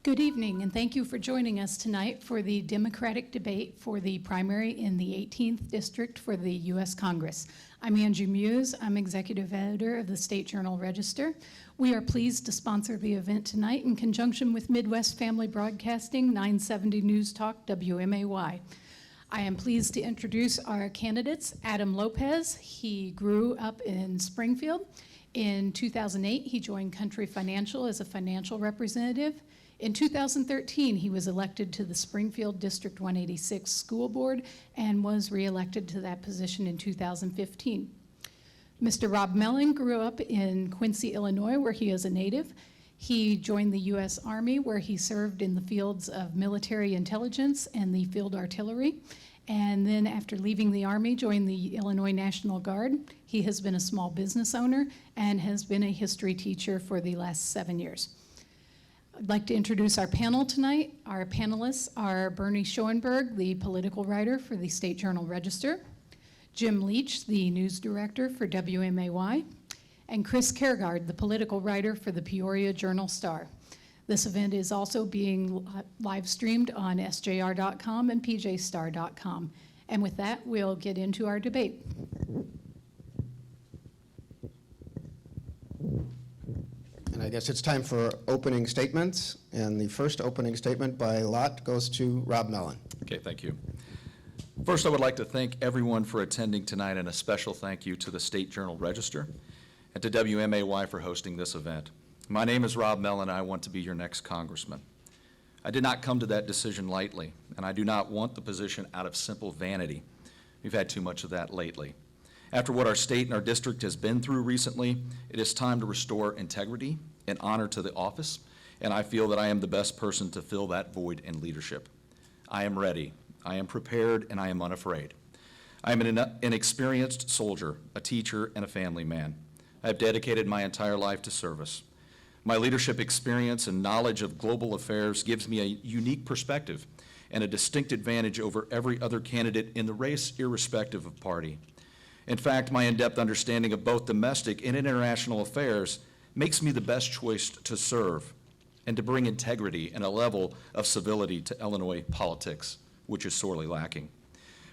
Good evening, and thank you for joining us tonight for the Democratic debate for the primary in the 18th District for the U.S. Congress. I'm Angie Muse. I'm Executive Editor of the State Journal-Register. We are pleased to sponsor the event tonight in conjunction with Midwest Family Broadcasting 970 News Talk WMAY. I am pleased to introduce our candidates. Adam Lopez, he grew up in Springfield. In 2008, he joined Country Financial as a financial representative. In 2013, he was elected to the Springfield District 186 School Board and was reelected to that position in 2015. Mr. Rob Mellon grew up in Quincy, Illinois, where he is a native. He joined the U.S. Army, where he served in the fields of military intelligence and the field artillery. And then after leaving the Army, joined the Illinois National Guard. He has been a small business owner and has been a history teacher for the last 7 years. I'd like to introduce our panel tonight. Our panelists are Bernie Schoenberg, the political writer for the State Journal-Register, Jim Leach, the news director for WMAY, and Chris Kergard, the political writer for the Peoria Journal-Star. This event is also being live streamed on sjr.com and pjstar.com. And with that, we'll get into our debate. And I guess it's time for opening statements. And the first opening statement by lot goes to Rob Mellon. Okay, thank you. First, I would like to thank everyone for attending tonight, and a special thank you to the State Journal-Register and to WMAY for hosting this event. My name is Rob Mellon, and I want to be your next congressman. I did not come to that decision lightly, and I do not want the position out of simple vanity. We've had too much of that lately. After what our state and our district has been through recently, it is time to restore integrity and honor to the office, and I feel that I am the best person to fill that void in leadership. I am ready, I am prepared, and I am unafraid. I am an experienced soldier, a teacher, and a family man. I have dedicated my entire life to service. My leadership experience and knowledge of global affairs gives me a unique perspective and a distinct advantage over every other candidate in the race, irrespective of party. In fact, my in-depth understanding of both domestic and international affairs makes me the best choice to serve and to bring integrity and a level of civility to Illinois politics, which is sorely lacking.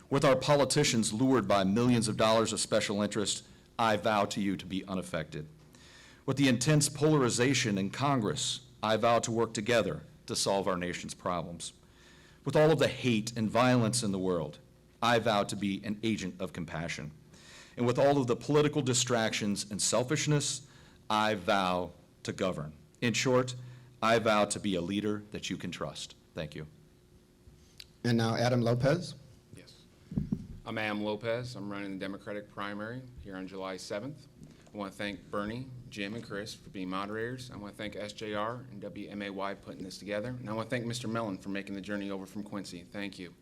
With our politicians lured by millions of dollars of special interest, I vow to you to be unaffected. With the intense polarization in Congress, I vow to work together to solve our nation's problems. With all of the hate and violence in the world, I vow to be an agent of compassion. And with all of the political distractions and selfishness, I vow to govern. In short, I vow to be a leader that you can trust. Thank you. And now Adam Lopez. Yes. I'm Adam Lopez. I'm running the Democratic primary here on July 7th. I want to thank Bernie, Jim, and Chris for being moderators. I want to thank SJR and WMAY putting this together. And I want to thank Mr. Mellon for making the journey over from Quincy. Thank you.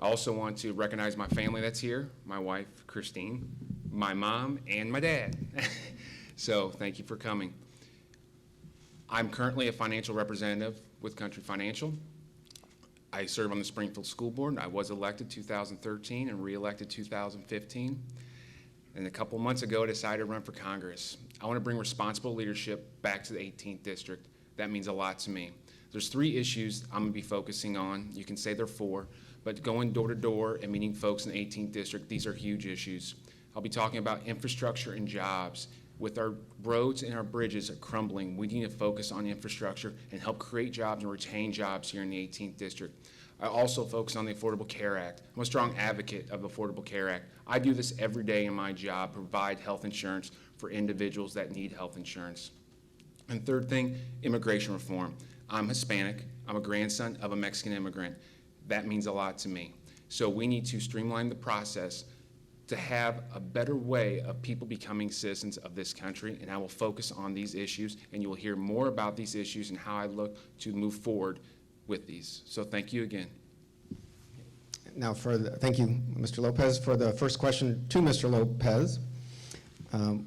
I also want to recognize my family that's here, my wife, Christine, my mom, and my dad. So thank you for coming. I'm currently a financial representative with Country Financial. I serve on the Springfield School Board. I was elected 2013 and re-elected 2015. And a couple months ago, I decided to run for Congress. I want to bring responsible leadership back to the 18th District. That means a lot to me. There's 3 issues I'm going to be focusing on. You can say they're 4. But going door to door and meeting folks in the 18th District, these are huge issues. I'll be talking about infrastructure and jobs. With our roads and our bridges are crumbling, we need to focus on infrastructure and help create jobs and retain jobs here in the 18th District. I also focus on the Affordable Care Act. I'm a strong advocate of the Affordable Care Act. I do this every day in my job, provide health insurance for individuals that need health insurance. And third thing, immigration reform. I'm Hispanic. I'm a grandson of a Mexican immigrant. That means a lot to me. So we need to streamline the process to have a better way of people becoming citizens of this country, and I will focus on these issues, and you will hear more about these issues and how I look to move forward with these. So thank you again. Now thank you, Mr. Lopez. For the first question to Mr. Lopez,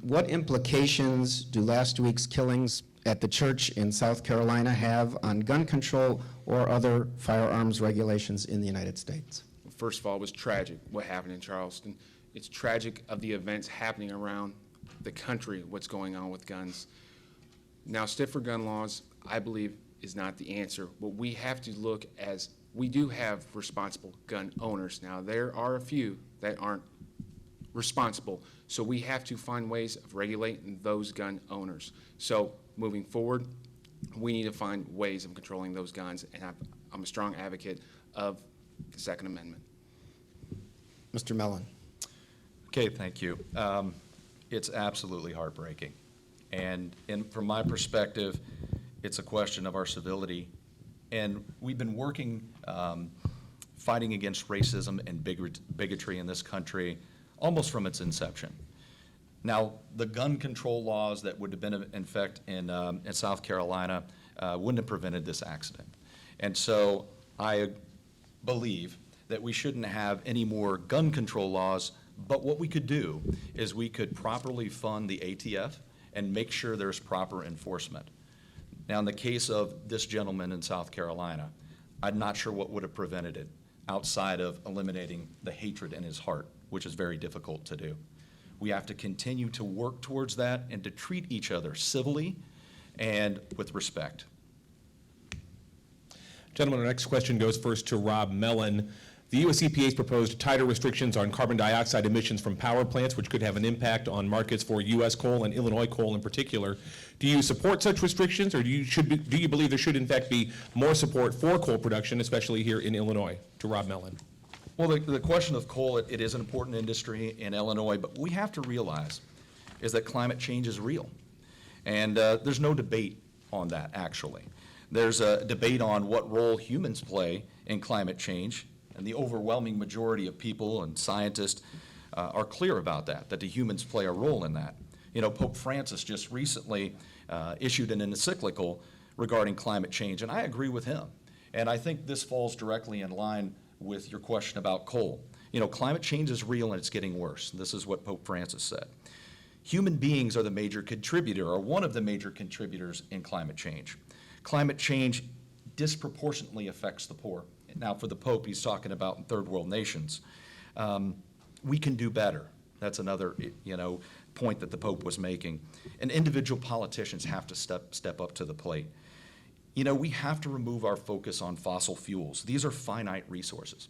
what implications do last week's killings at the church in South Carolina have on gun control or other firearms regulations in the United States? First of all, it was tragic what happened in Charleston. It's tragic of the events happening around the country, what's going on with guns. Now, stiffer gun laws, I believe, is not the answer. What we have to look as, we do have responsible gun owners. Now, there are a few that aren't responsible, so we have to find ways of regulating those gun owners. So moving forward, we need to find ways of controlling those guns, and I'm a strong advocate of the Second Amendment. Mr. Mellon. Okay, thank you. It's absolutely heartbreaking. And from my perspective, it's a question of our civility. And we've been working, fighting against racism and bigotry in this country almost from its inception. Now, the gun control laws that would have been in effect in South Carolina wouldn't have prevented this accident. And so I believe that we shouldn't have any more gun control laws, but what we could do is we could properly fund the ATF and make sure there's proper enforcement. Now, in the case of this gentleman in South Carolina, I'm not sure what would have prevented it outside of eliminating the hatred in his heart, which is very difficult to do. We have to continue to work towards that and to treat each other civilly and with respect. Gentlemen, our next question goes first to Rob Mellon. The U.S. EPA's proposed tighter restrictions on carbon dioxide emissions from power plants, which could have an impact on markets for U.S. coal and Illinois coal in particular. Do you support such restrictions, or do you believe there should in fact be more support for coal production, especially here in Illinois? To Rob Mellon. Well, the question of coal, it is an important industry in Illinois, but what we have to realize is that climate change is real. And there's no debate on that, actually. There's a debate on what role humans play in climate change, and the overwhelming majority of people and scientists are clear about that the humans play a role in that. You know, Pope Francis just recently issued an encyclical regarding climate change, and I agree with him. And I think this falls directly in line with your question about coal. You know, climate change is real and it's getting worse. This is what Pope Francis said. Human beings are the major contributor, or one of the major contributors in climate change. Climate change disproportionately affects the poor. Now, for the Pope, he's talking about in third world nations. We can do better. That's another, point that the Pope was making. And individual politicians have to step up to the plate. You know, we have to remove our focus on fossil fuels. These are finite resources.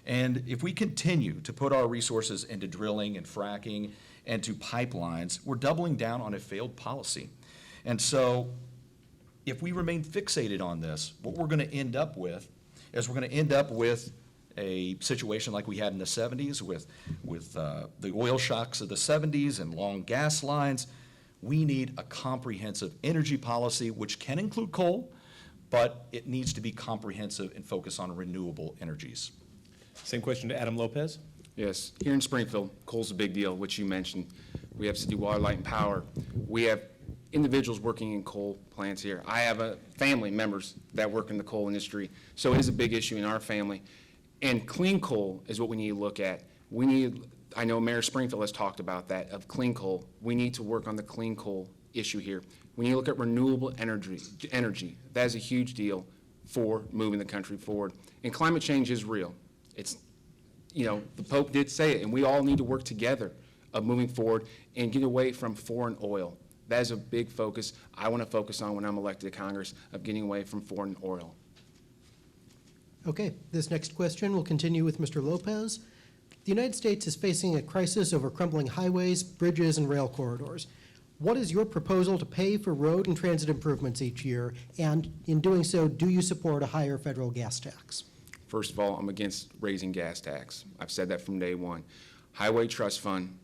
And if we continue to put our resources into drilling and fracking and to pipelines, we're doubling down on a failed policy. And so if we remain fixated on this, what we're going to end up with is we're going to end up with a situation like we had in the 70s with the oil shocks of the 70s and long gas lines. We need a comprehensive energy policy, which can include coal, but it needs to be comprehensive and focus on renewable energies. Same question to Adam Lopez. Yes, here in Springfield, coal's a big deal, which you mentioned. We have City Water, Light, and Power. We have individuals working in coal plants here. I have family members that work in the coal industry, so it is a big issue in our family. And clean coal is what we need to look at. I know Mayor Springfield has talked about that, of clean coal. We need to work on the clean coal issue here. We need to look at renewable energy. That is a huge deal for moving the country forward. And climate change is real. It's, the Pope did say it, and we all need to work together of moving forward and get away from foreign oil. That is a big focus I want to focus on when I'm elected to Congress, of getting away from foreign oil. Okay, this next question will continue with Mr. Lopez. The United States is facing a crisis over crumbling highways, bridges, and rail corridors. What is your proposal to pay for road and transit improvements each year? And in doing so, do you support a higher federal gas tax? First of all, I'm against raising gas tax. I've said that from day one. Highway Trust Fund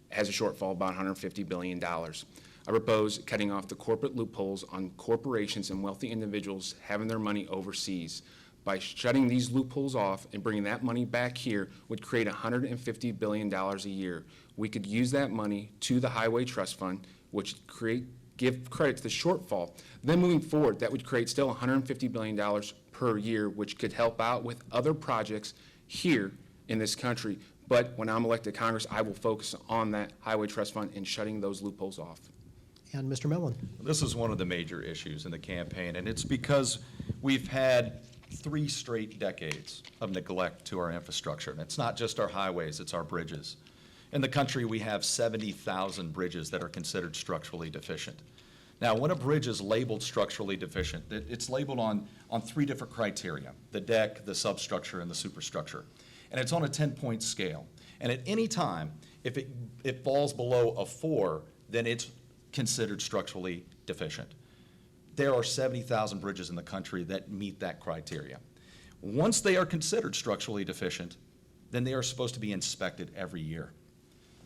has a shortfall of about $150 billion. I propose cutting off the corporate loopholes on corporations and wealthy individuals having their money overseas. By shutting these loopholes off and bringing that money back here would create $150 billion a year. We could use that money to the Highway Trust Fund, which give credit to the shortfall. Then moving forward, that would create still $150 billion per year, which could help out with other projects here in this country. But when I'm elected to Congress, I will focus on that Highway Trust Fund and shutting those loopholes off. And Mr. Mellon. This is one of the major issues in the campaign, and it's because we've had 3 straight decades of neglect to our infrastructure. And it's not just our highways, it's our bridges. In the country, we have 70,000 bridges that are considered structurally deficient. Now, when a bridge is labeled structurally deficient, it's labeled on 3 different criteria: the deck, the substructure, and the superstructure. And it's on a 10-point scale. And at any time, if it falls below a 4, then it's considered structurally deficient. There are 70,000 bridges in the country that meet that criteria. Once they are considered structurally deficient, then they are supposed to be inspected every year.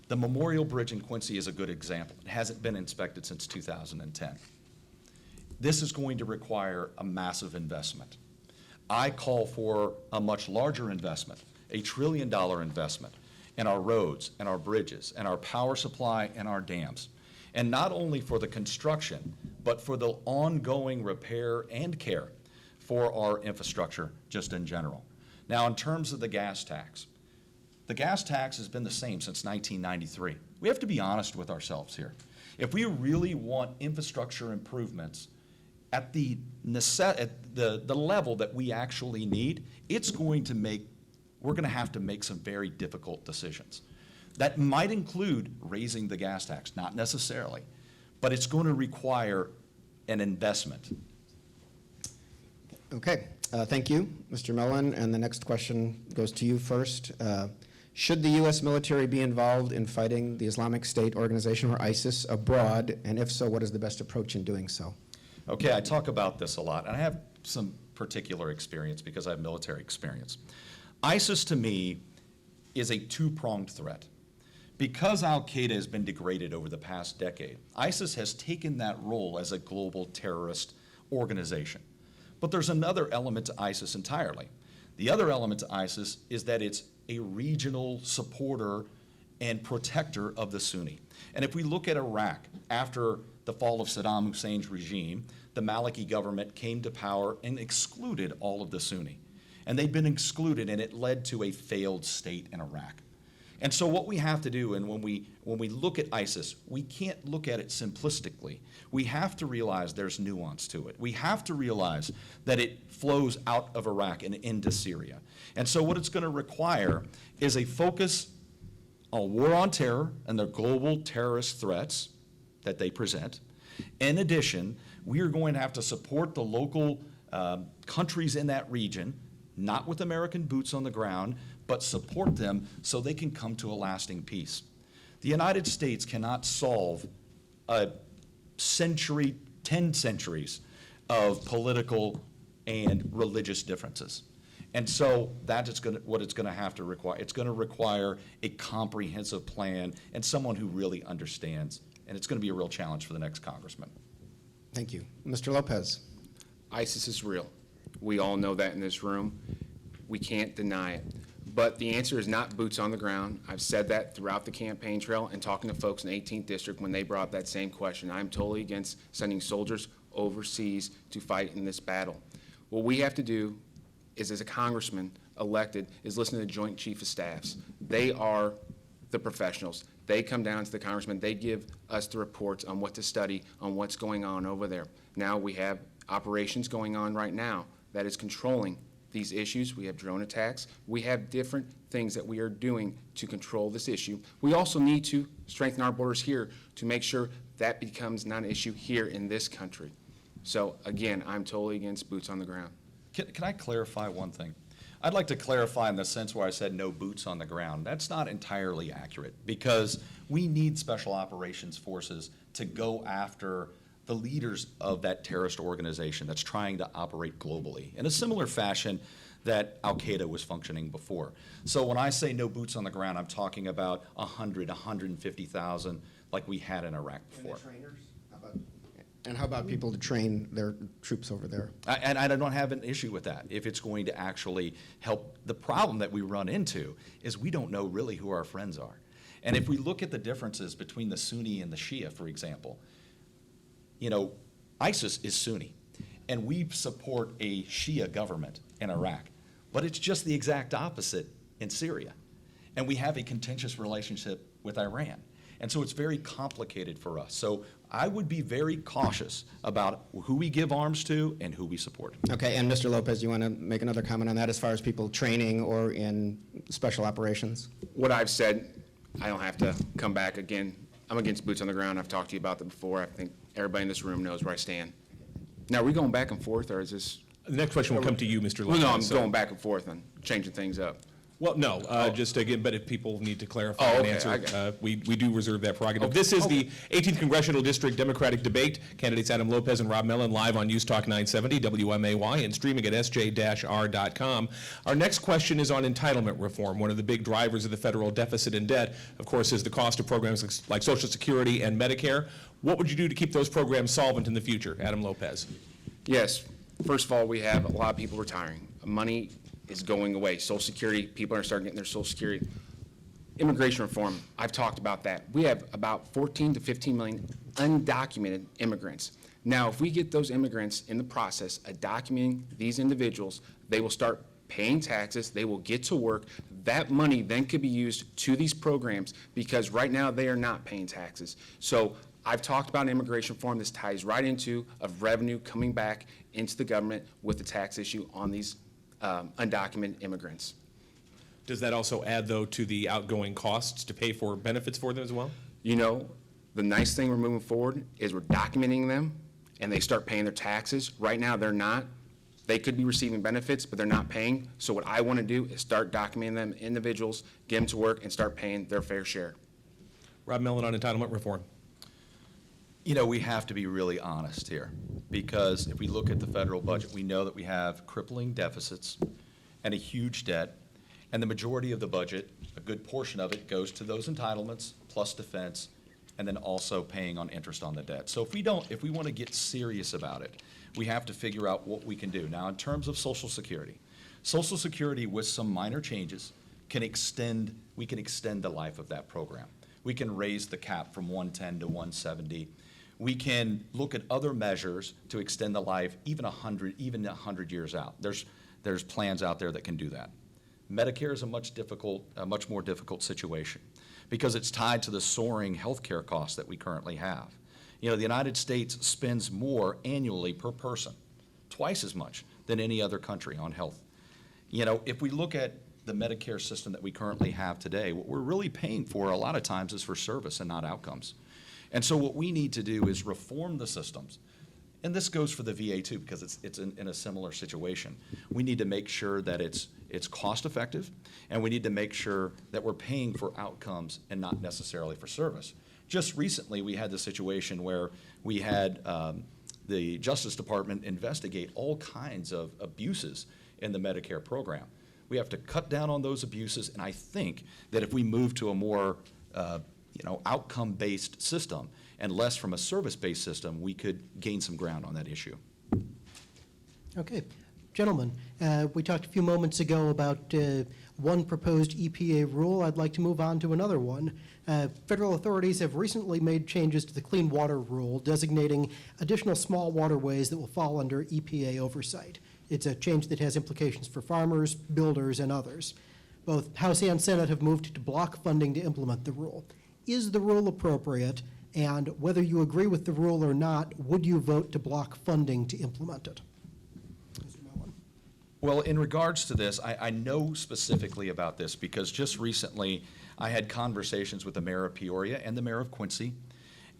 The Memorial Bridge in Quincy is a good example. It hasn't been inspected since 2010. This is going to require a massive investment. I call for a much larger investment, a $1 trillion investment in our roads and our bridges and our power supply and our dams. And not only for the construction, but for the ongoing repair and care for our infrastructure just in general. Now, in terms of the gas tax has been the same since 1993. We have to be honest with ourselves here. If we really want infrastructure improvements at the level that we actually need, we're going to have to make some very difficult decisions. That might include raising the gas tax, not necessarily, but it's going to require an investment. Okay, thank you, Mr. Mellon. And the next question goes to you first. Should the U.S. military be involved in fighting the Islamic State organization or ISIS abroad? And if so, what is the best approach in doing so? Okay, I talk about this a lot, and I have some particular experience because I have military experience. ISIS, to me, is a two-pronged threat. Because Al-Qaeda has been degraded over the past decade, ISIS has taken that role as a global terrorist organization. But there's another element to ISIS entirely. The other element to ISIS is that it's a regional supporter and protector of the Sunni. And if we look at Iraq, after the fall of Saddam Hussein's regime, the Maliki government came to power and excluded all of the Sunni. And they'd been excluded, and it led to a failed state in Iraq. And so what we have to do, and when we look at ISIS, we can't look at it simplistically. We have to realize there's nuance to it. We have to realize that it flows out of Iraq and into Syria. And so what it's going to require is a focus on war on terror and the global terrorist threats that they present. In addition, we are going to have to support the local countries in that region, not with American boots on the ground, but support them so they can come to a lasting peace. The United States cannot solve a century, 10 centuries of political and religious differences. And so that is what it's going to have to require. It's going to require a comprehensive plan and someone who really understands. And it's going to be a real challenge for the next congressman. Thank you. Mr. Lopez. ISIS is real. We all know that in this room. We can't deny it. But the answer is not boots on the ground. I've said that throughout the campaign trail and talking to folks in the 18th District when they brought up that same question. I'm totally against sending soldiers overseas to fight in this battle. What we have to do is, as a congressman elected, is listen to the Joint Chief of Staffs. They are the professionals. They come down to the congressman. They give us the reports on what to study, on what's going on over there. Now we have operations going on right now that is controlling these issues. We have drone attacks. We have different things that we are doing to control this issue. We also need to strengthen our borders here to make sure that becomes not an issue here in this country. So again, I'm totally against boots on the ground. Can I clarify one thing? I'd like to clarify in the sense where I said no boots on the ground. That's not entirely accurate because we need special operations forces to go after the leaders of that terrorist organization that's trying to operate globally in a similar fashion that Al-Qaeda was functioning before. So when I say no boots on the ground, I'm talking about 100, 150,000 like we had in Iraq before. And how about people to train their troops over there? And I don't have an issue with that if it's going to actually help. The problem that we run into is we don't know really who our friends are. And if we look at the differences between the Sunni and the Shia, for example, you know, ISIS is Sunni, and we support a Shia government in Iraq, but it's just the exact opposite in Syria. And we have a contentious relationship with Iran. And so it's very complicated for us. So I would be very cautious about who we give arms to and who we support. Okay, and Mr. Lopez, you want to make another comment on that as far as people training or in special operations? What I've said, I don't have to come back again. I'm against boots on the ground. I've talked to you about that before. I think everybody in this room knows where I stand. Now, are we going back and forth, or is this? The next question will come to you, Mr. Well, Lopez. no, I'm so- going back and forth and changing things up. Well, no, just again, but if people need to clarify Oh, and okay, answer, I got it. we do reserve that prerogative. This is the 18th Congressional District Democratic Debate. Candidates Adam Lopez and Rob Mellon live on News Talk 970 WMAY and streaming at sj-r.com. Our next question is on entitlement reform. One of the big drivers of the federal deficit and debt, of course, is the cost of programs like Social Security and Medicare. What would you do to keep those programs solvent in the future? Adam Lopez. Yes. First of all, we have a lot of people retiring. Money is going away. Social Security, people are starting getting their Social Security. Immigration reform, I've talked about that. We have about 14 to 15 million undocumented immigrants. Now, if we get those immigrants in the process of documenting these individuals, they will start paying taxes, they will get to work. That money then could be used to these programs because right now they are not paying taxes. So I've talked about immigration reform. This ties right into of revenue coming back into the government with the tax issue on these undocumented immigrants. Does that also add, though, to the outgoing costs to pay for benefits for them as well? You know, the nice thing we're moving forward is we're documenting them and they start paying their taxes. Right now, they're not. They could be receiving benefits, but they're not paying. So what I want to do is start documenting them individuals, get them to work, and start paying their fair share. Rob Mellon on entitlement reform. You know, we have to be really honest here, because if we look at the federal budget, we know that we have crippling deficits and a huge debt, and the majority of the budget, a good portion of it, goes to those entitlements, plus defense, and then also paying on interest on the debt. So if we want to get serious about it, we have to figure out what we can do. Now, in terms of Social Security with some minor changes we can extend the life of that program. We can raise the cap from 110 to 170. We can look at other measures to extend the life even 100 years out. There's plans out there that can do that. Medicare is a much more difficult situation because it's tied to the soaring healthcare costs that we currently have. You know, the United States spends more annually per person, twice as much than any other country on health. You know, if we look at the Medicare system that we currently have today, what we're really paying for a lot of times is for service and not outcomes. And so what we need to do is reform the systems. And this goes for the VA too, because it's in a similar situation. We need to make sure that it's cost effective, and we need to make sure that we're paying for outcomes and not necessarily for service. Just recently, we had the situation where we had the Justice Department investigate all kinds of abuses in the Medicare program. We have to cut down on those abuses, and I think that if we move to a more outcome-based system and less from a service-based system, we could gain some ground on that issue. Okay. Gentlemen, we talked a few moments ago about one proposed EPA rule. I'd like to move on to another one. Federal authorities have recently made changes to the Clean Water Rule, designating additional small waterways that will fall under EPA oversight. It's a change that has implications for farmers, builders, and others. Both House and Senate have moved to block funding to implement the rule. Is the rule appropriate? And whether you agree with the rule or not, would you vote to block funding to implement it? Mr. Mellon. Well, in regards to this, I know specifically about this because just recently I had conversations with the mayor of Peoria and the mayor of Quincy,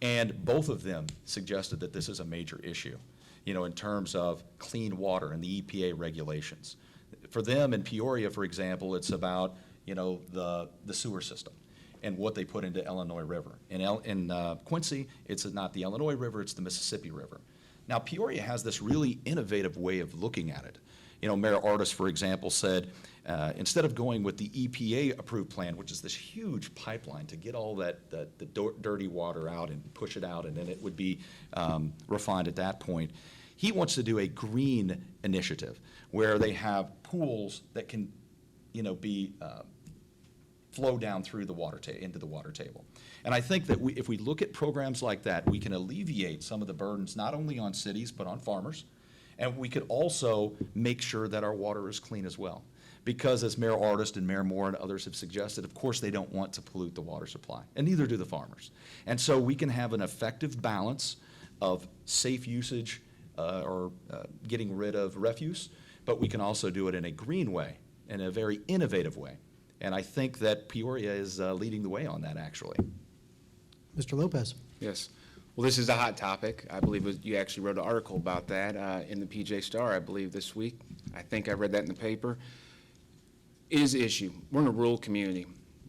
and both of them suggested that this is a major issue, you know, in terms of clean water and the EPA regulations. For them in Peoria, for example, it's about, you know, the sewer system and what they put into Illinois River. In Quincy, it's not the Illinois River, it's the Mississippi River. Now, Peoria has this really innovative way of looking at it. You know, Mayor Ardis, for example, said, instead of going with the EPA-approved plan, which is this huge pipeline to get all the dirty water out and push it out, and then it would be refined at that point, he wants to do a green initiative where they have pools that can, you know, be flow down through the into the water table. And I think that if we look at programs like that, we can alleviate some of the burdens not only on cities but on farmers, and we could also make sure that our water is clean as well. Because as Mayor Ardis and Mayor Moore and others have suggested, of course they don't want to pollute the water supply, and neither do the farmers. And so we can have an effective balance of safe usage or getting rid of refuse, but we can also do it in a green way, in a very innovative way. And I think that Peoria is leading the way on that, actually. Mr. Lopez. Yes. Well, this is a hot topic. I believe you actually wrote an article about that in the PJ Star, I believe, this week. I think I read that in the paper. It is an issue. We're in a rural community,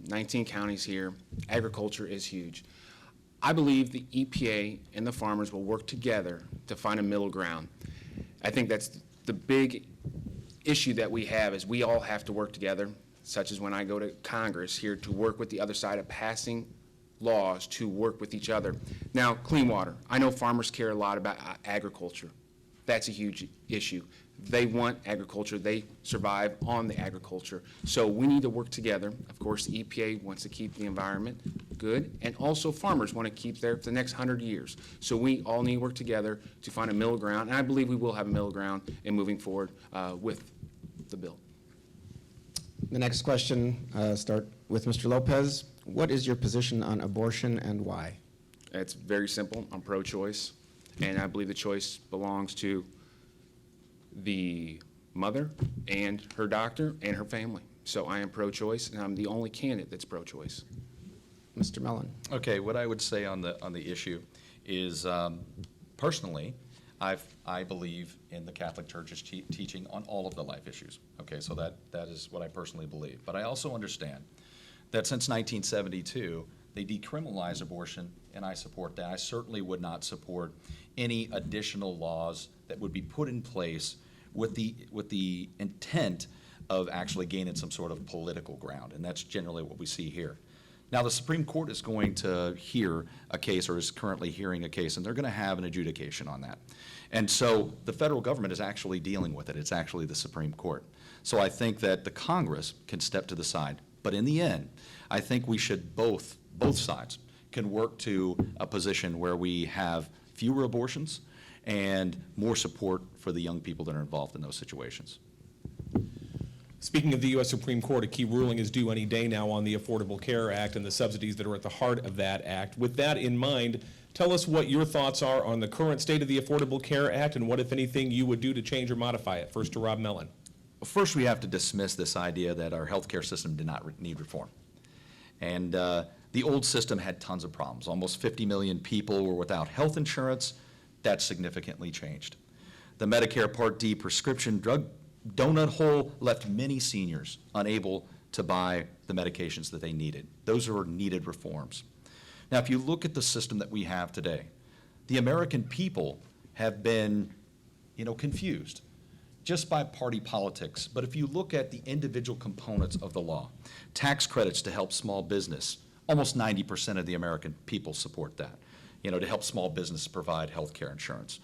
19 counties here. Agriculture is huge. I believe the EPA and the farmers will work together to find a middle ground. I think that's the big issue that we have, is we all have to work together, such as when I go to Congress here to work with the other side of passing laws to work with each other. Now, clean water. I know farmers care a lot about agriculture. That's a huge issue. They want agriculture. They survive on the agriculture. So we need to work together. Of course, the EPA wants to keep the environment good, and also farmers want to keep there for the next 100 years. So we all need to work together to find a middle ground, and I believe we will have a middle ground in moving forward with the bill. The next question, start with Mr. Lopez. What is your position on abortion and why? It's very simple. I'm pro-choice, and I believe the choice belongs to the mother and her doctor and her family. So I am pro-choice, and I'm the only candidate that's pro-choice. Mr. Mellon. Okay, what I would say on the issue is, personally, I believe in the Catholic Church's teaching on all of the life issues. Okay, so that is what I personally believe. But I also understand that since 1972, they decriminalized abortion, and I support that. I certainly would not support any additional laws that would be put in place with the intent of actually gaining some sort of political ground, and that's generally what we see here. Now, the Supreme Court is going to hear a case, or is currently hearing a case, and they're going to have an adjudication on that. And so the federal government is actually dealing with it. It's actually the Supreme Court. So I think that the Congress can step to the side. But in the end, I think we should both sides can work to a position where we have fewer abortions and more support for the young people that are involved in those situations. Speaking of the U.S. Supreme Court, a key ruling is due any day now on the Affordable Care Act and the subsidies that are at the heart of that act. With that in mind, tell us what your thoughts are on the current state of the Affordable Care Act and what, if anything, you would do to change or modify it. First to Rob Mellon. First, we have to dismiss this idea that our healthcare system did not need reform. And the old system had tons of problems. Almost 50 million people were without health insurance. That's significantly changed. The Medicare Part D prescription drug donut hole left many seniors unable to buy the medications that they needed. Those are needed reforms. Now, if you look at the system that we have today, the American people have been, confused just by party politics. But if you look at the individual components of the law, tax credits to help small business, almost 90% of the American people support that, to help small business provide health care insurance.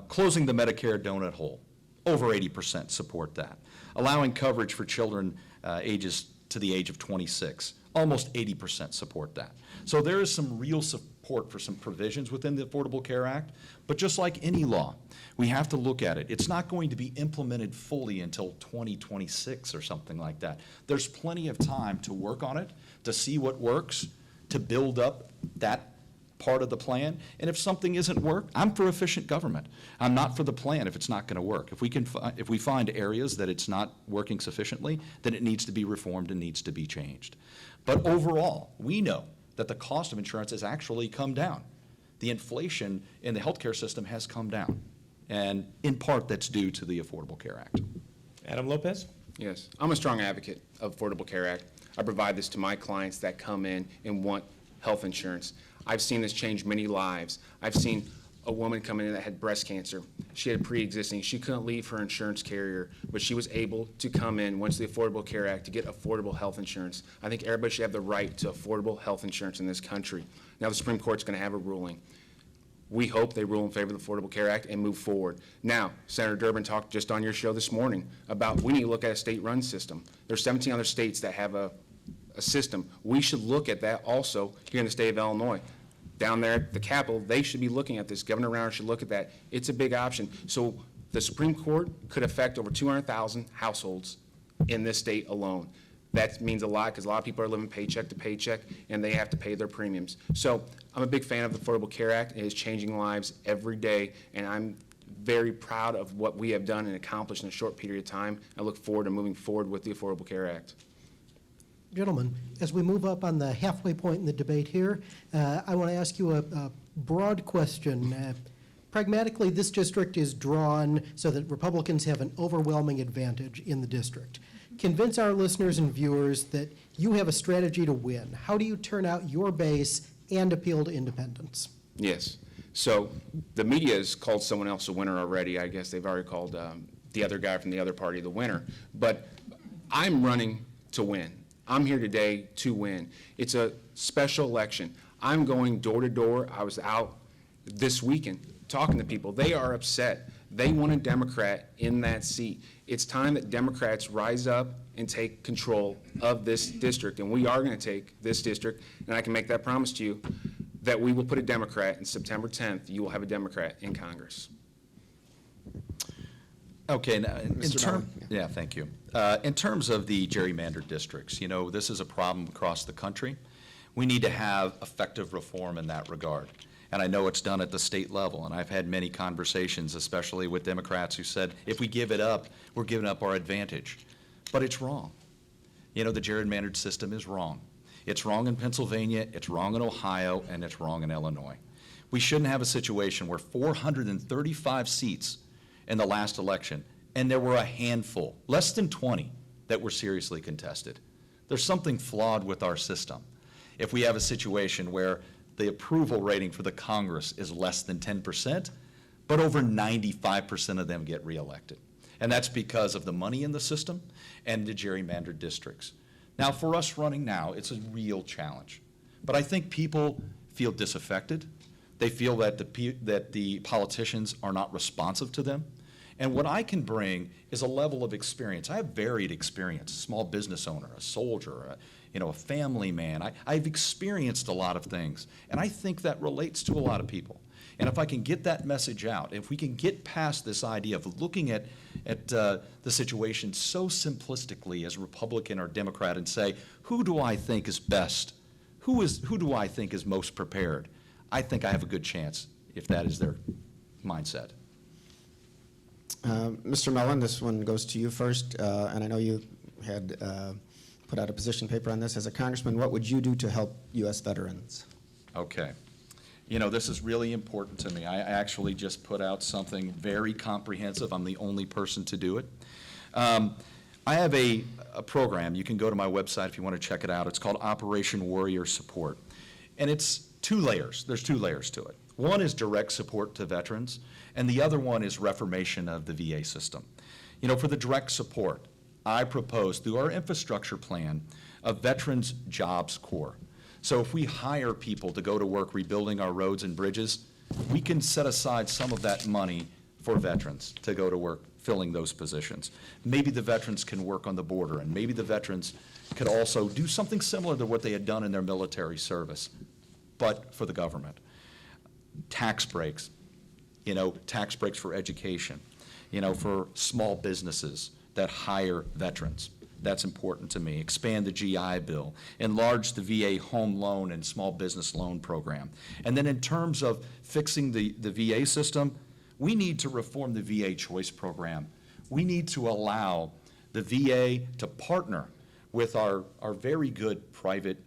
Closing the Medicare donut hole, over 80% support that. Allowing coverage for children ages to the age of 26, almost 80% support that. So there is some real support for some provisions within the Affordable Care Act, but just like any law, we have to look at it. It's not going to be implemented fully until 2026 or something like that. There's plenty of time to work on it, to see what works, to build up that part of the plan. And if something isn't work, I'm for efficient government. I'm not for the plan if it's not going to work. If we find areas that it's not working sufficiently, then it needs to be reformed and needs to be changed. But overall, we know that the cost of insurance has actually come down. The inflation in the healthcare system has come down. And in part, that's due to the Affordable Care Act. Adam Lopez? Yes, I'm a strong advocate of Affordable Care Act. I provide this to my clients that come in and want health insurance. I've seen this change many lives. I've seen a woman come in that had breast cancer. She had pre-existing. She couldn't leave her insurance carrier, but she was able to come in once the Affordable Care Act to get affordable health insurance. I think everybody should have the right to affordable health insurance in this country. Now the Supreme Court's going to have a ruling. We hope they rule in favor of the Affordable Care Act and move forward. Now, Senator Durbin talked just on your show this morning about we need to look at a state-run system. There's 17 other states that have a system. We should look at that also here in the state of Illinois. Down there at the Capitol, they should be looking at this. Governor Rauner should look at that. It's a big option. So the Supreme Court could affect over 200,000 households in this state alone. That means a lot because a lot of people are living paycheck to paycheck and they have to pay their premiums. So I'm a big fan of the Affordable Care Act. It is changing lives every day, and I'm very proud of what we have done and accomplished in a short period of time. I look forward to moving forward with the Affordable Care Act. Gentlemen, as we move up on the halfway point in the debate here, I want to ask you a broad question. Pragmatically, this district is drawn so that Republicans have an overwhelming advantage in the district. Convince our listeners and viewers that you have a strategy to win. How do you turn out your base and appeal to independents? Yes. So the media has called someone else a winner already. I guess they've already called the other guy from the other party the winner. But I'm running to win. I'm here today to win. It's a special election. I'm going door to door. I was out this weekend talking to people. They are upset. They want a Democrat in that seat. It's time that Democrats rise up and take control of this district, and we are going to take this district, and I can make that promise to you that we will put a Democrat, and September 10th, you will have a Democrat in Congress. Okay, now, in Mr. terms, Mellon, yeah, thank you. In terms of the gerrymandered districts, you know, this is a problem across the country. We need to have effective reform in that regard. And I know it's done at the state level, and I've had many conversations, especially with Democrats who said, if we give it up, we're giving up our advantage. But it's wrong. You know, the gerrymandered system is wrong. It's wrong in Pennsylvania, it's wrong in Ohio, and it's wrong in Illinois. We shouldn't have a situation where 435 seats in the last election, and there were a handful, less than 20, that were seriously contested. There's something flawed with our system. If we have a situation where the approval rating for the Congress is less than 10%, but over 95% of them get reelected. And that's because of the money in the system and the gerrymandered districts. Now, for us running now, it's a real challenge. But I think people feel disaffected. They feel that the politicians are not responsive to them. And what I can bring is a level of experience. I have varied experience, small business owner, a soldier, a family man. I've experienced a lot of things, and I think that relates to a lot of people. And if I can get that message out, if we can get past this idea of looking at the situation so simplistically as Republican or Democrat and say, who do I think is best? Who do I think is most prepared? I think I have a good chance if that is their mindset. Mr. Mellon, this one goes to you first, and I know you had put out a position paper on this. As a congressman, what would you do to help U.S. veterans? Okay. You know, this is really important to me. I actually just put out something very comprehensive. I'm the only person to do it. I have a program. You can go to my website if you want to check it out. It's called Operation Warrior Support. And it's 2 layers. There's 2 layers to it. One is direct support to veterans, and the other one is reformation of the VA system. You know, for the direct support, I propose through our infrastructure plan a Veterans Jobs Corps. So if we hire people to go to work rebuilding our roads and bridges, we can set aside some of that money for veterans to go to work filling those positions. Maybe the veterans can work on the border, and maybe the veterans could also do something similar to what they had done in their military service, but for the government. Tax breaks, tax breaks for education, for small businesses that hire veterans. That's important to me. Expand the GI Bill, enlarge the VA home loan and small business loan program. And then in terms of fixing the VA system, we need to reform the VA choice program. We need to allow the VA to partner with our very good private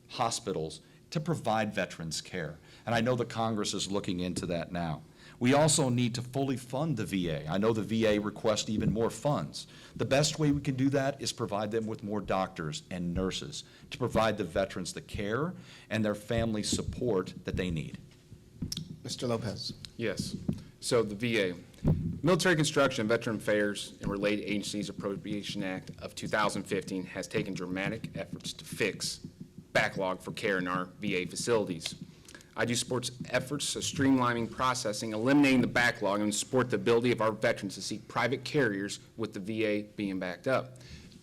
hospitals to provide veterans care. And I know the Congress is looking into that now. We also need to fully fund the VA. I know the VA requests even more funds. The best way we can do that is provide them with more doctors and nurses to provide the veterans the care and their family support that they need. Mr. Lopez. Yes. So the VA, Military Construction, Veteran Affairs, and Related Agencies Appropriation Act of 2015 has taken dramatic efforts to fix backlog for care in our VA facilities. I do support efforts of streamlining processing, eliminating the backlog, and support the ability of our veterans to seek private carriers with the VA being backed up.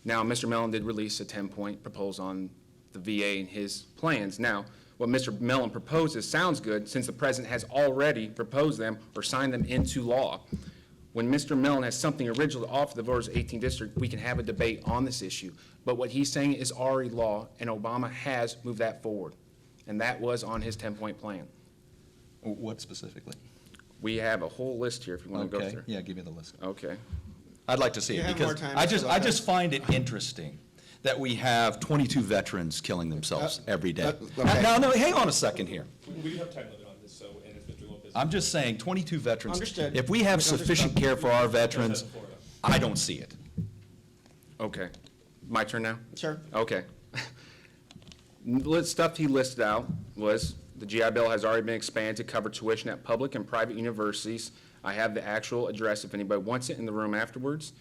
Now, Mr. Mellon did release a 10-point proposal on the VA and his plans. Now, what Mr. Mellon proposes sounds good since the president has already proposed them or signed them into law. When Mr. Mellon has something original to offer the voters of the 18th District, we can have a debate on this issue. But what he's saying is already law, and Obama has moved that forward. And that was on his 10-point plan. What specifically? We have a whole list here if you want to go through. Yeah, give me the list. Okay. I'd like to see You it have because more time, I Mr. just Lopez. find it interesting that we have 22 veterans killing themselves every day. okay. Now, no, hang on a second here. We do have time limit on this, so, and it's Mr. Lopez. I'm just saying, 22 veterans. Understood. If we have sufficient care for our veterans, I don't see it. Okay. My turn now? Sure. Okay. Stuff he listed out was, the GI Bill has already been expanded to cover tuition at public and private universities. I have the actual address if anybody wants it in the room afterwards.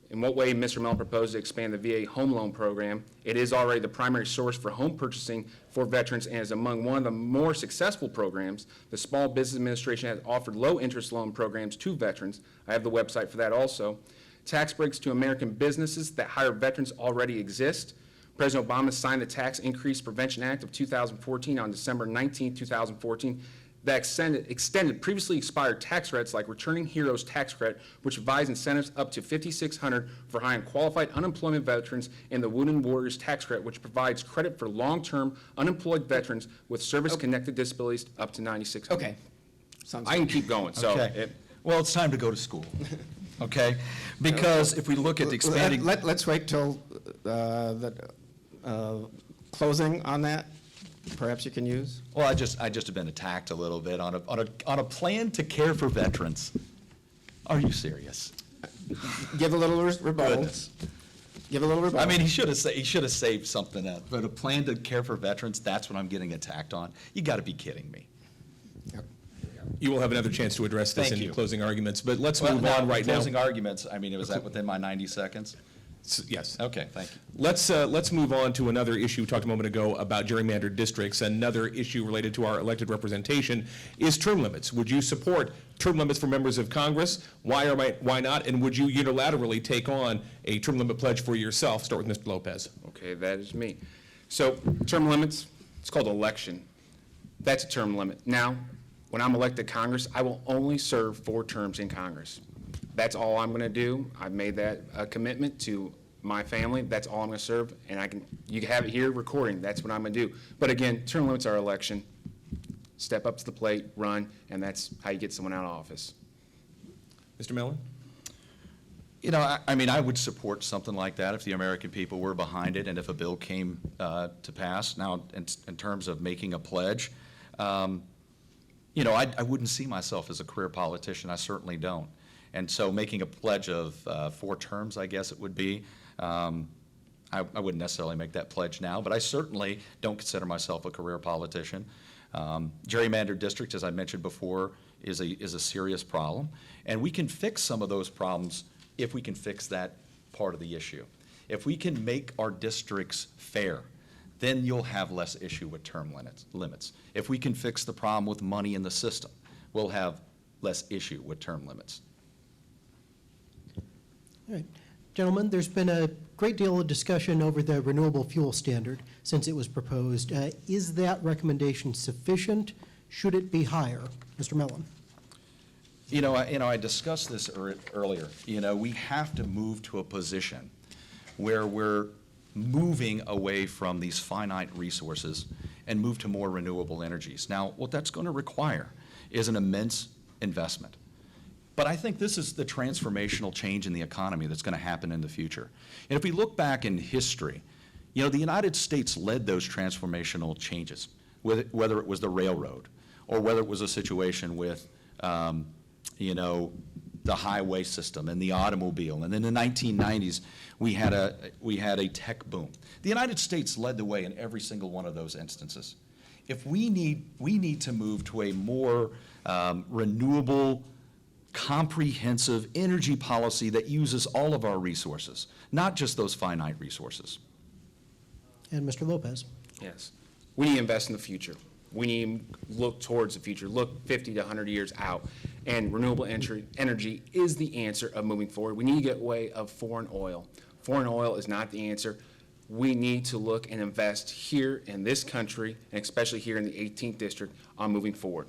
In what way Mr. Mellon proposed to expand the VA home loan program. It is already the primary source for home purchasing for veterans and is among one of the more successful programs. The Small Business Administration has offered low-interest loan programs to veterans. I have the website for that also. Tax breaks to American businesses that hire veterans already exist. President Obama signed the Tax Increase Prevention Act of 2014 on December 19, 2014. That extended previously expired tax credits like Returning Heroes Tax Credit, which provides incentives up to $5,600 for hiring qualified unemployment veterans, and the Wounded Warriors Tax Credit, which provides credit for long-term unemployed veterans with service-connected disabilities up to 96. Okay. Sounds I can keep going, so. Okay. Well, it's time to go to school, okay? Because if we look at the expanding. Let's wait till the closing on that. Perhaps you can use. Well, I just have been attacked a little bit on a plan to care for veterans. Are you serious? Give a little rebuttal. Goodness. Give a little rebuttal. I mean, he should have saved something else, but a plan to care for veterans, that's what I'm getting attacked on? You got to be kidding me. Yep. You will have another chance to address this Thank in you. closing arguments, but let's Well, move now, on right now. Closing arguments, I mean, was that within my 90 seconds? Yes. Okay, thank you. Let's move on to another issue. We talked a moment ago about gerrymandered districts. Another issue related to our elected representation is term limits. Would you support term limits for members of Congress? Why not? And would you unilaterally take on a term limit pledge for yourself? Start with Mr. Lopez. Okay, that is me. So, term limits, it's called election. That's a term limit. Now, when I'm elected to Congress, I will only serve 4 terms in Congress. That's all I'm going to do. I've made that a commitment to my family. That's all I'm going to serve, and you can have it here recording. That's what I'm going to do. But again, term limits are election. Step up to the plate, run, and that's how you get someone out of office. Mr. Mellon? You know, I mean, I would support something like that if the American people were behind it and if a bill came to pass. Now, in terms of making a pledge, you know, I wouldn't see myself as a career politician. I certainly don't. And so making a pledge of 4 terms, I guess it would be, I wouldn't necessarily make that pledge now, but I certainly don't consider myself a career politician. Gerrymandered districts, as I mentioned before, is a serious problem, and we can fix some of those problems if we can fix that part of the issue. If we can make our districts fair, then you'll have less issue with term limits. If we can fix the problem with money in the system, we'll have less issue with term limits. All right. Gentlemen, there's been a great deal of discussion over the renewable fuel standard since it was proposed. Is that recommendation sufficient? Should it be higher? Mr. Mellon. You know, I discussed this earlier. You know, we have to move to a position where we're moving away from these finite resources and move to more renewable energies. Now, what that's going to require is an immense investment. But I think this is the transformational change in the economy that's going to happen in the future. And if we look back in history, you know, the United States led those transformational changes, whether it was the railroad or whether it was a situation with, you know, the highway system and the automobile. And in the 1990s, we had a tech boom. The United States led the way in every single one of those instances. If we need to move to a more renewable, comprehensive energy policy that uses all of our resources, not just those finite resources. And Mr. Lopez. Yes. We need to invest in the future. We need to look towards the future, look 50 to 100 years out. And renewable energy is the answer of moving forward. We need to get away of foreign oil. Foreign oil is not the answer. We need to look and invest here in this country, and especially here in the 18th District, on moving forward.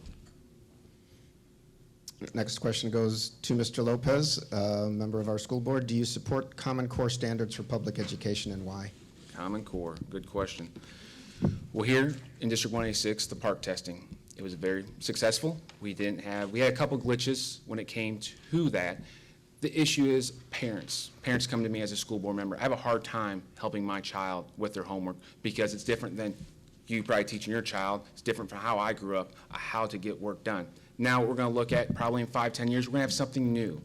Next question goes to Mr. Lopez, member of our school board. Do you support Common Core standards for public education and why? Common Core, good question. Well, here in District 186, the park testing, it was very successful. We had a couple glitches when it came to that. The issue is parents. Parents come to me as a school board member. I have a hard time helping my child with their homework because it's different than you probably teaching your child. It's different from how I grew up, how to get work done. Now, what we're going to look at probably in 5-10 years, we're going to have something new.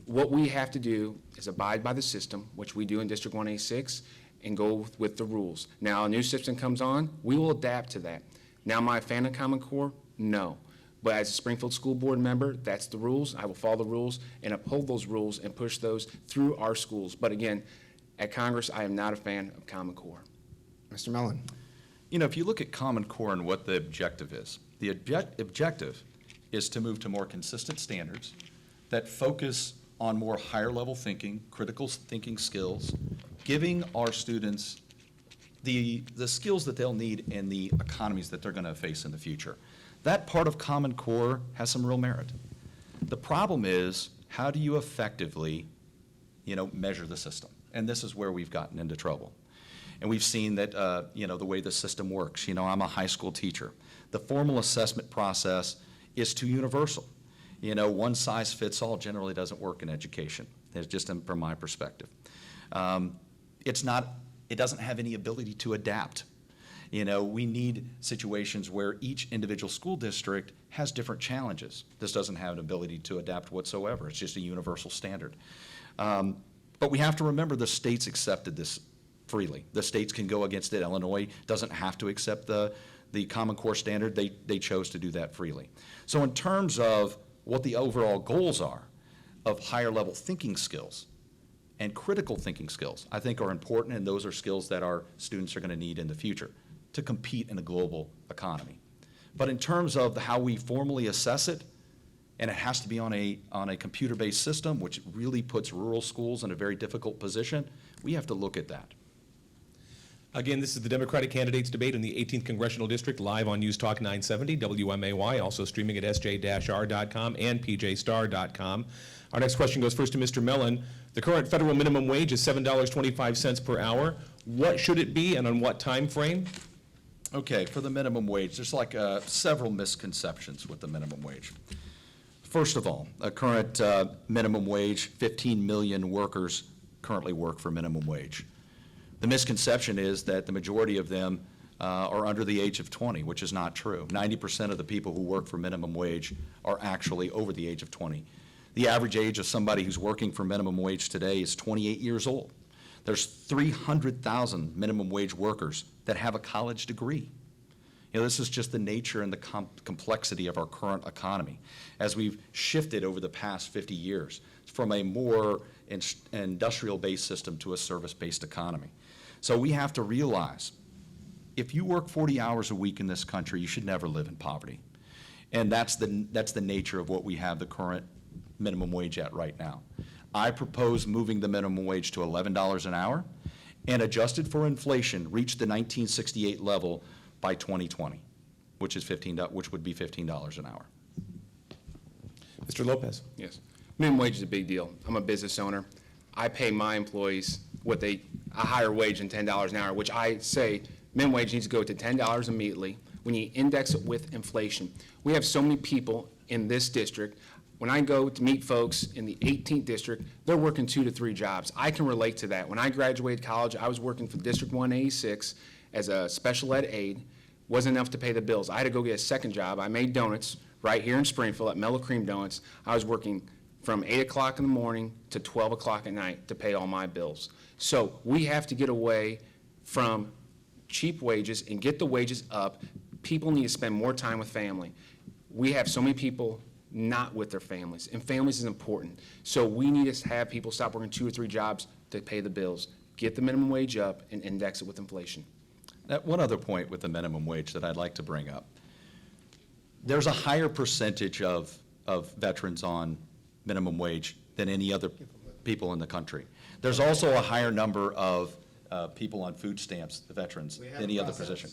What we have to do is abide by the system, which we do in District 186, and go with the rules. Now, a new system comes on, we will adapt to that. Now, am I a fan of Common Core? No. But as a Springfield School Board member, that's the rules. I will follow the rules and uphold those rules and push those through our schools. But again, at Congress, I am not a fan of Common Core. Mr. Mellon? You know, if you look at Common Core and what the objective is, the objective is to move to more consistent standards that focus on more higher-level thinking, critical thinking skills, giving our students the skills that they'll need in the economies that they're going to face in the future. That part of Common Core has some real merit. The problem is, how do you effectively, measure the system? And this is where we've gotten into trouble. And we've seen that, the way the system works. I'm a high school teacher. The formal assessment process is too universal. One size fits all generally doesn't work in education. It's just from my perspective. It doesn't have any ability to adapt. We need situations where each individual school district has different challenges. This doesn't have an ability to adapt whatsoever. It's just a universal standard. But we have to remember the states accepted this freely. The states can go against it. Illinois doesn't have to accept the Common Core standard. They chose to do that freely. So in terms of what the overall goals are of higher level thinking skills and critical thinking skills, I think are important, and those are skills that our students are going to need in the future to compete in a global economy. But in terms of how we formally assess it, and it has to be on a computer-based system, which really puts rural schools in a very difficult position, we have to look at that. Again, this is the Democratic candidates debate in the 18th Congressional District, live on News Talk 970, WMAY, also streaming at sj-r.com and pjstar.com. Our next question goes first to Mr. Mellon. The current federal minimum wage is $7.25 per hour. What should it be and on what time frame? Okay, for the minimum wage, there's several misconceptions with the minimum wage. First of all, a current minimum wage, 15 million workers currently work for minimum wage. The misconception is that the majority of them are under the age of 20, which is not true. 90% of the people who work for minimum wage are actually over the age of 20. The average age of somebody who's working for minimum wage today is 28 years old. There's 300,000 minimum wage workers that have a college degree. This is just the nature and the complexity of our current economy as we've shifted over the past 50 years from a more industrial-based system to a service-based economy. So we have to realize, if you work 40 hours a week in this country, you should never live in poverty. And that's the nature of what we have the current minimum wage at right now. I propose moving the minimum wage to $11 an hour and, adjusted for inflation, reach the 1968 level by 2020, which would be $15 an hour. Mr. Lopez. Yes. Minimum wage is a big deal. I'm a business owner. I pay my employees a higher wage than $10 an hour, which I say minimum wage needs to go to $10 immediately when you index it with inflation. We have so many people in this district. When I go to meet folks in the 18th district, they're working 2 to 3 jobs. I can relate to that. When I graduated college, I was working for District 186 as a special ed aide. Wasn't enough to pay the bills. I had to go get a second job. I made donuts right here in Springfield at Mellon Cream Donuts. I was working from 8 o'clock in the morning to 12 o'clock at night to pay all my bills. So we have to get away from cheap wages and get the wages up. People need to spend more time with family. We have so many people not with their families, and families is important. So we need to have people stop working 2 or 3 jobs to pay the bills, get the minimum wage up, and index it with inflation. One other point with the minimum wage that I'd like to bring up. There's a higher percentage of veterans on minimum wage than any other people in the country. There's also a higher number of people on food stamps, the veterans, than any other position.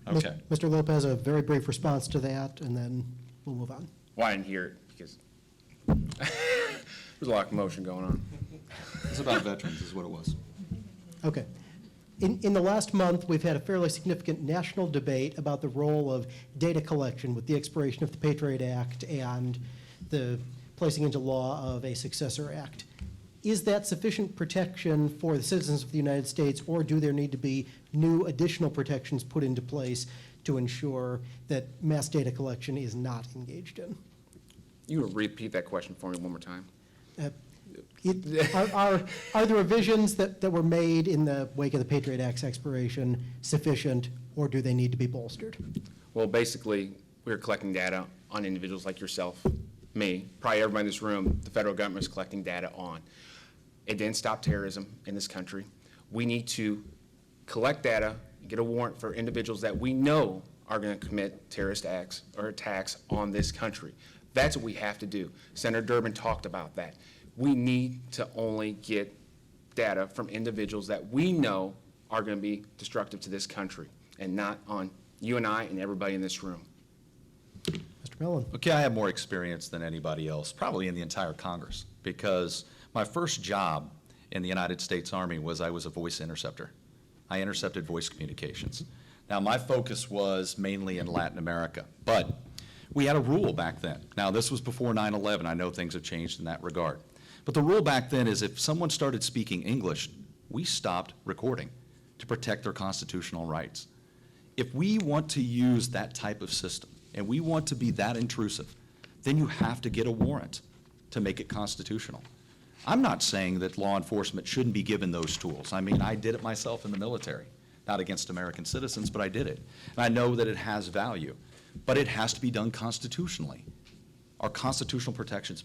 Okay. Mr. Lopez, a very brief response to that, and then we'll move on. Well, I didn't hear it because there's a lot of commotion going on. It's about veterans is what it was. Okay. In the last month, we've had a fairly significant national debate about the role of data collection with the expiration of the Patriot Act and the placing into law of a successor act. Is that sufficient protection for the citizens of the United States, or do there need to be new additional protections put into place to ensure that mass data collection is not engaged in? You would repeat that question for me one more time? Are the revisions that were made in the wake of the Patriot Act's expiration sufficient, or do they need to be bolstered? Well, basically, we're collecting data on individuals like yourself, me, probably everybody in this room, the federal government is collecting data on. It didn't stop terrorism in this country. We need to collect data, get a warrant for individuals that we know are going to commit terrorist acts or attacks on this country. That's what we have to do. Senator Durbin talked about that. We need to only get data from individuals that we know are going to be destructive to this country, and not on you and I and everybody in this room. Mr. Mellon? Okay, I have more experience than anybody else, probably in the entire Congress, because my first job in the United States Army was I was a voice interceptor. I intercepted voice communications. Now, my focus was mainly in Latin America, but we had a rule back then. Now, this was before 9/11. I know things have changed in that regard. But the rule back then is if someone started speaking English, we stopped recording to protect their constitutional rights. If we want to use that type of system, and we want to be that intrusive, then you have to get a warrant to make it constitutional. I'm not saying that law enforcement shouldn't be given those tools. I mean, I did it myself in the military, not against American citizens, but I did it. And I know that it has value, but it has to be done constitutionally. Our constitutional protections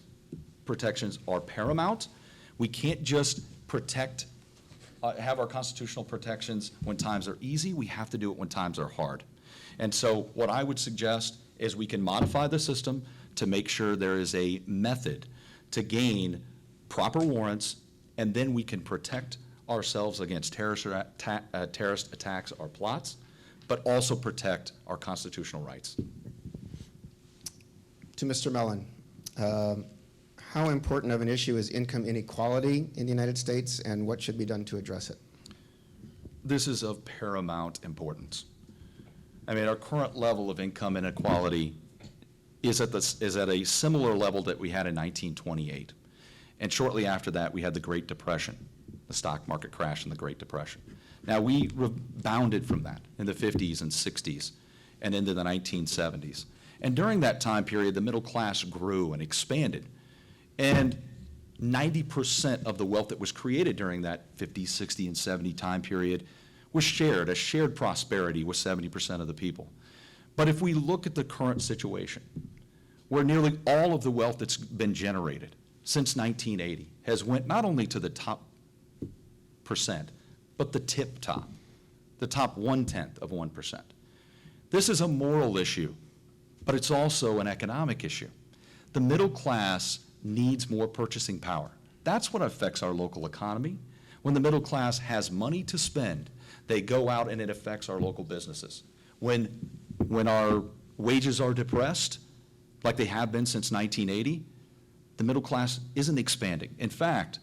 are paramount. We can't just have our constitutional protections when times are easy. We have to do it when times are hard. And so what I would suggest is we can modify the system to make sure there is a method to gain proper warrants, and then we can protect ourselves against terrorist attacks or plots, but also protect our constitutional rights. To Mr. Mellon, how important of an issue is income inequality in the United States, and what should be done to address it? This is of paramount importance. I mean, our current level of income inequality is at a similar level that we had in 1928. And shortly after that, we had the Great Depression, the stock market crash and the Great Depression. Now, we rebounded from that in the 50s and 60s and into the 1970s. And during that time period, the middle class grew and expanded. And 90% of the wealth that was created during that 50, 60, and 70 time period was shared. A shared prosperity with 70% of the people. But if we look at the current situation, where nearly all of the wealth that's been generated since 1980 has went not only to the top percent, but the tip top, the top 1/10 of 1%. This is a moral issue, but it's also an economic issue. The middle class needs more purchasing power. That's what affects our local economy. When the middle class has money to spend, they go out and it affects our local businesses. When our wages are depressed, like they have been since 1980, the middle class isn't expanding. In fact,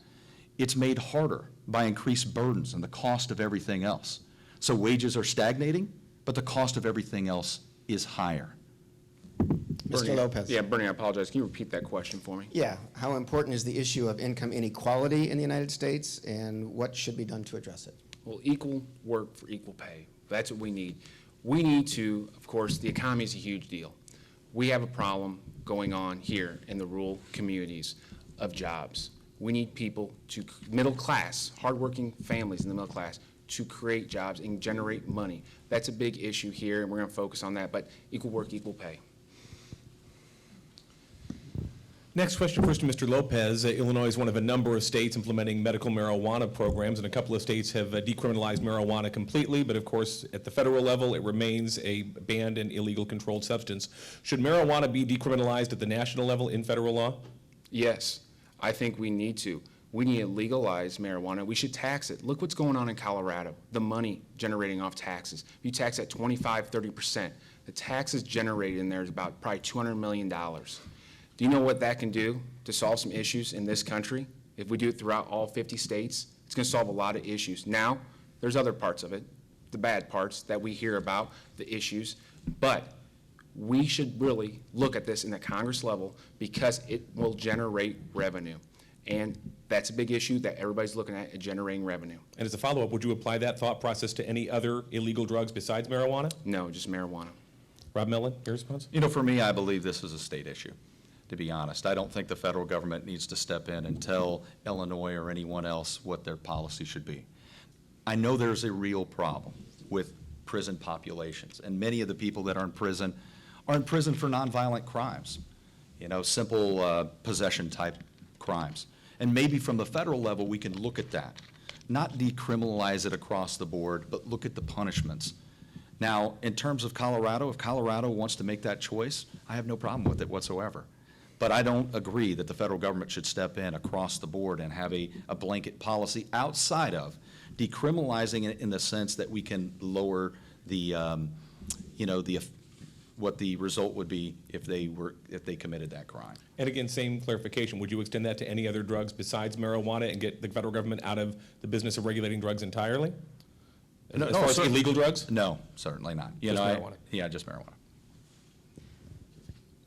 it's made harder by increased burdens and the cost of everything else. So wages are stagnating, but the cost of everything else is higher. Mr. Lopez. Yeah, Bernie, I apologize. Can you repeat that question for me? Yeah, how important is the issue of income inequality in the United States, and what should be done to address it? Well, equal work for equal pay. That's what we need. We need to, of course, the economy is a huge deal. We have a problem going on here in the rural communities of jobs. We need people middle class, hardworking families in the middle class, to create jobs and generate money. That's a big issue here, and we're going to focus on that, but equal work, equal pay. Next question first to Mr. Lopez. Illinois is one of a number of states implementing medical marijuana programs, and a couple of states have decriminalized marijuana completely, but of course, at the federal level, it remains a banned and illegal controlled substance. Should marijuana be decriminalized at the national level in federal law? Yes, I think we need to. We need to legalize marijuana. We should tax it. Look what's going on in Colorado, the money generating off taxes. If you tax at 25, 30%, the taxes generated in there is about probably $200 million. Do you know what that can do to solve some issues in this country? If we do it throughout all 50 states, it's going to solve a lot of issues. Now, there's other parts of it, the bad parts that we hear about, the issues, but we should really look at this in the Congress level because it will generate revenue. And that's a big issue that everybody's looking at generating revenue. And as a follow-up, would you apply that thought process to any other illegal drugs besides marijuana? No, just marijuana. Rob Mellon, your response? You know, for me, I believe this is a state issue, to be honest. I don't think the federal government needs to step in and tell Illinois or anyone else what their policy should be. I know there's a real problem with prison populations, and many of the people that are in prison for nonviolent crimes, you know, simple possession-type crimes. And maybe from the federal level, we can look at that, not decriminalize it across the board, but look at the punishments. Now, in terms of Colorado, if Colorado wants to make that choice, I have no problem with it whatsoever. But I don't agree that the federal government should step in across the board and have a blanket policy outside of decriminalizing it in the sense that we can lower the, what the result would be if they committed that crime. And again, same clarification, would you extend that to any other drugs besides marijuana and get the federal government out of the business of regulating drugs entirely? As far as illegal drugs? No, certainly not. Just marijuana? Yeah, just marijuana.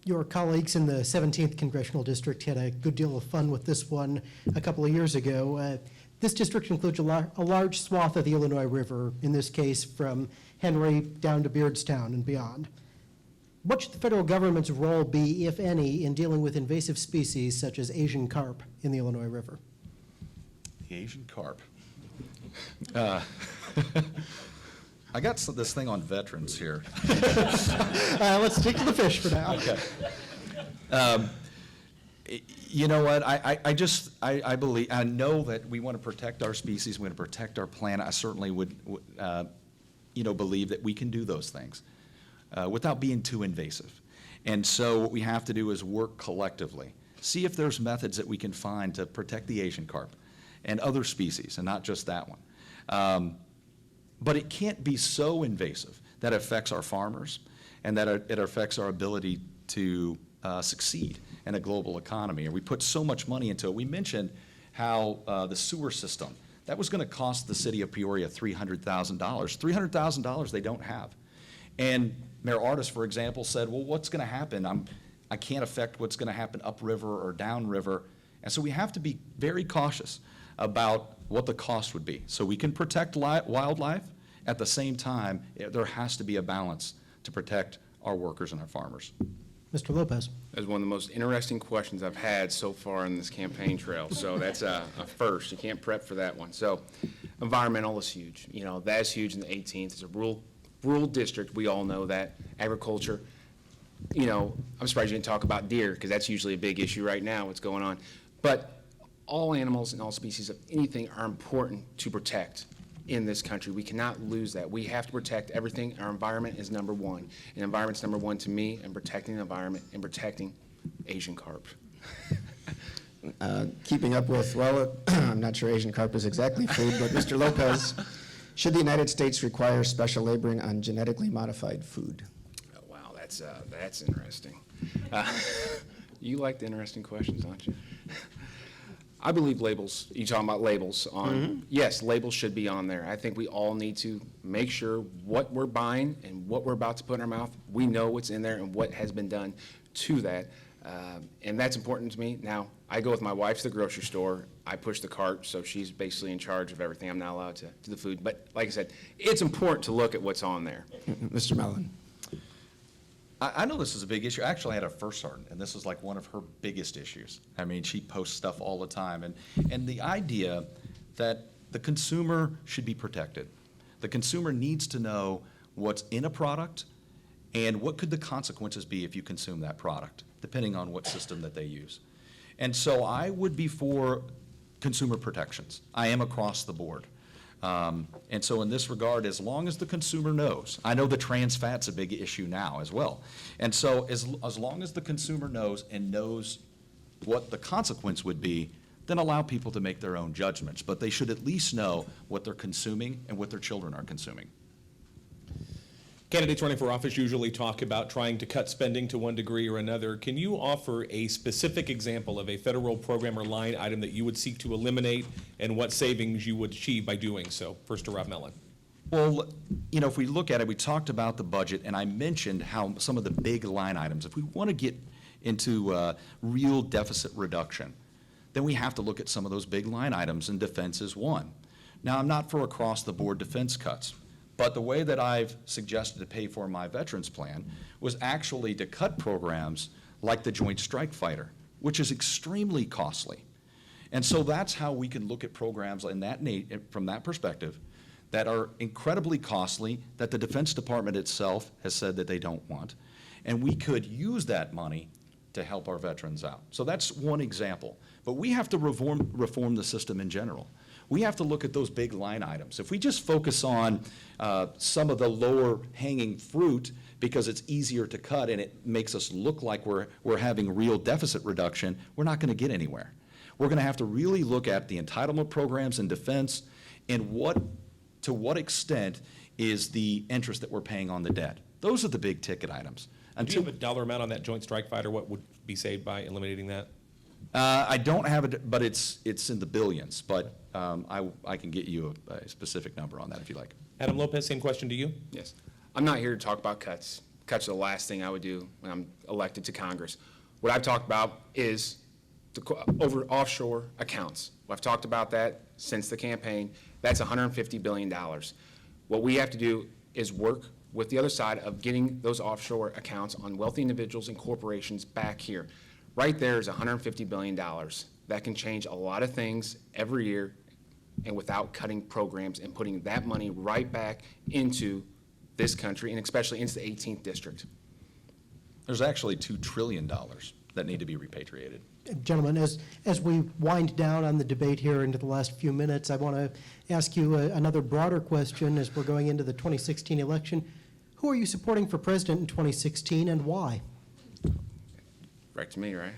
Your colleagues in the 17th Congressional District had a good deal of fun with this one a couple of years ago. This district includes a large swath of the Illinois River, in this case from Henry down to Beardstown and beyond. What should the federal government's role be, if any, in dealing with invasive species such as Asian carp in the Illinois River? The Asian carp. I got this thing on veterans here. Let's stick to the fish for now. Okay. You know what, I believe, I know that we want to protect our species, we want to protect our planet. I certainly would believe that we can do those things without being too invasive. And so what we have to do is work collectively. See if there's methods that we can find to protect the Asian carp and other species, and not just that one. But it can't be so invasive that it affects our farmers and that it affects our ability to succeed in a global economy. And we put so much money into it. We mentioned how the sewer system, that was going to cost the city of Peoria $300,000. $300,000 they don't have. And Mayor Artis, for example, said, well, what's going to happen? I can't affect what's going to happen upriver or downriver. And so we have to be very cautious about what the cost would be. So we can protect wildlife. At the same time, there has to be a balance to protect our workers and our farmers. Mr. Lopez. That's one of the most interesting questions I've had so far in this campaign trail. So that's a first. You can't prep for that one. So environmental is huge. You know, that's huge in the 18th. It's a rural district. We all know that. Agriculture. You know, I'm surprised you didn't talk about deer because that's usually a big issue right now, what's going on. But all animals and all species of anything are important to protect in this country. We cannot lose that. We have to protect everything. Our environment is number one. And environment's number one to me, and protecting the environment and protecting Asian carp. Keeping up with, well, I'm not sure Asian carp is exactly food, but Mr. Lopez, should the United States require special labeling on genetically modified food? Oh, wow, that's interesting. You like the interesting questions, don't you? I believe labels, you're talking about labels on, yes, labels should be on there. I think we all need to make sure what we're buying and what we're about to put in our mouth, we know what's in there and what has been done to that. And that's important to me. Now, I go with my wife to the grocery store. I push the cart, so she's basically in charge of everything. I'm not allowed to do the food. But like I said, it's important to look at what's on there. Mr. Mellon. I know this is a big issue. I actually had a first sergeant, and this is like one of her biggest issues. I mean, she posts stuff all the time. And the idea that the consumer should be protected. The consumer needs to know what's in a product and what could the consequences be if you consume that product, depending on what system that they use. And so I would be for consumer protections. I am across the board. And so in this regard, as long as the consumer knows, I know the trans fat's a big issue now as well. And so as long as the consumer knows and knows what the consequence would be, then allow people to make their own judgments. But they should at least know what they're consuming and what their children are consuming. Candidates running for office usually talk about trying to cut spending to one degree or another. Can you offer a specific example of a federal program or line item that you would seek to eliminate and what savings you would achieve by doing so? First to Rob Mellon. Well, you know, if we look at it, we talked about the budget, and I mentioned how some of the big line items, if we want to get into real deficit reduction, then we have to look at some of those big line items, and defense is one. Now, I'm not for across-the-board defense cuts, but the way that I've suggested to pay for my veterans plan was actually to cut programs like the Joint Strike Fighter, which is extremely costly. And so that's how we can look at programs in that from that perspective that are incredibly costly, that the Defense Department itself has said that they don't want. And we could use that money to help our veterans out. So that's one example. But we have to reform the system in general. We have to look at those big line items. If we just focus on some of the lower hanging fruit because it's easier to cut and it makes us look like we're having real deficit reduction, we're not going to get anywhere. We're going to have to really look at the entitlement programs in defense and to what extent is the interest that we're paying on the debt. Those are the big ticket items. Do you have a dollar amount on that Joint Strike Fighter? What would be saved by eliminating that? I don't have it, but it's in the billions. But I can get you a specific number on that if you like. Adam Lopez, same question to you. Yes. I'm not here to talk about cuts. Cuts are the last thing I would do when I'm elected to Congress. What I've talked about is over offshore accounts. I've talked about that since the campaign. That's $150 billion. What we have to do is work with the other side of getting those offshore accounts on wealthy individuals and corporations back here. Right there is $150 billion. That can change a lot of things every year and without cutting programs and putting that money right back into this country and especially into the 18th district. There's actually $2 trillion that need to be repatriated. Gentlemen, as we wind down on the debate here into the last few minutes, I want to ask you another broader question as we're going into the 2016 election. Who are you supporting for president in 2016 and why? Right to me, right?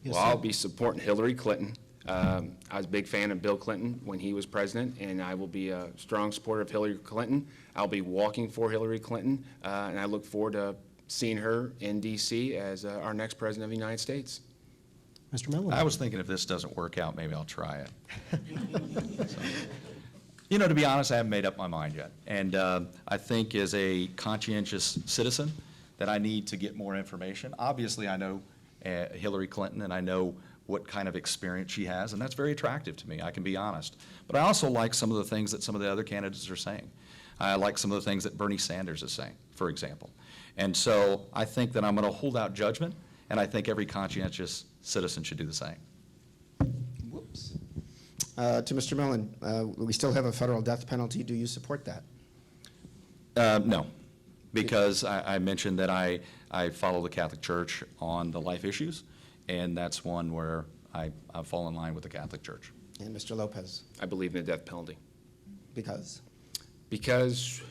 Yes, Well, sir. I'll be supporting Hillary Clinton. I was a big fan of Bill Clinton when he was president, and I will be a strong supporter of Hillary Clinton. I'll be walking for Hillary Clinton, and I look forward to seeing her in D.C. as our next president of the United States. Mr. Mellon. I was thinking if this doesn't work out, maybe I'll try it. So, you know, to be honest, I haven't made up my mind yet. And I think as a conscientious citizen that I need to get more information. Obviously, I know Hillary Clinton, and I know what kind of experience she has, and that's very attractive to me, I can be honest. But I also like some of the things that some of the other candidates are saying. I like some of the things that Bernie Sanders is saying, for example. And so I think that I'm going to hold out judgment, and I think every conscientious citizen should do the same. Whoops. To Mr. Mellon, we still have a federal death penalty. Do you support that? No, because I mentioned that I follow the Catholic Church on the life issues, and that's one where I fall in line with the Catholic Church. And Mr. Lopez, I believe in the death penalty. because? Because